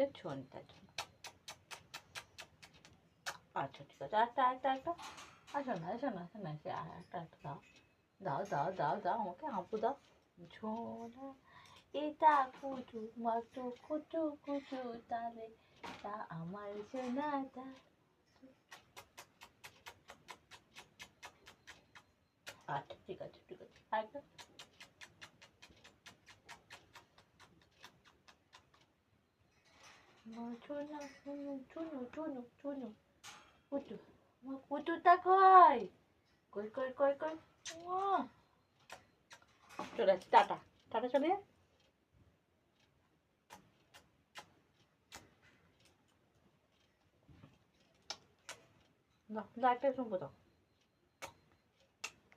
তো ছোনটা ছোন। আচ্ছা ঠিক আছে, একটা আসো না আসো না আসো না, সে একটা দাও দাও দাও দাও দাও আমাকে, আপু দাও। ছোনা এটা কুচু মাটু কুচু কুচু তালে, তা আমার সোনাটা। আচ্ছা ঠিক আছে ঠিক আছে, আরেকটা। চুনু চুনু চুনু চুনু চুনু কুচু, আমার কুচুটা কই? কই কই কই কই? চলে আসছি, টাটা টাটা, চলে যা। দাও দাও, একটা শুনবো দাও।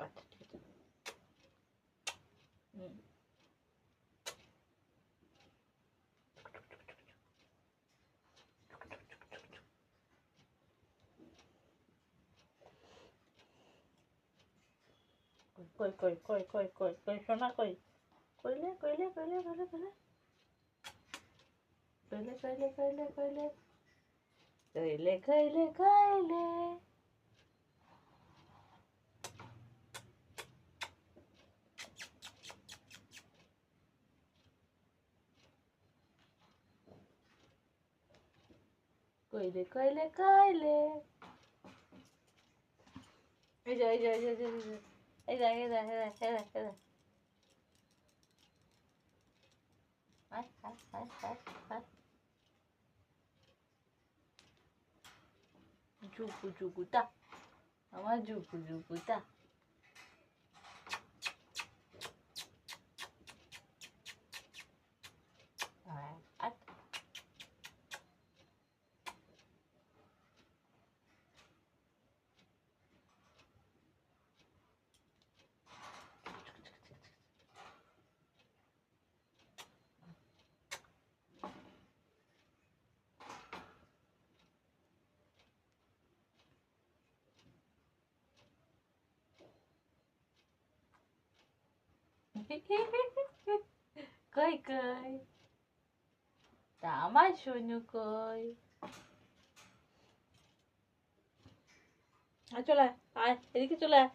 আচ্ছা ঠিক আছে। হুম। কই কই কই কই কই কই সোনা কই? কইলে কইলে কইলে কইলে কইলে কইলে কইলে কইলে কইলে কইলে কইলে কইলে। কইলে কইলে কইলে। এই যে এই যে এই যে এই যে এই যে এই যে এই যে এই যে এই যে। আয় আয় আয় আয় আয়। ঝুকু ঝুকুটা, আমার ঝুকু ঝুকুটা। আয় আয়। কই কই, তা আমার সোনু কই? আয় চলে আয়, আয় এদিকে চলে আয়।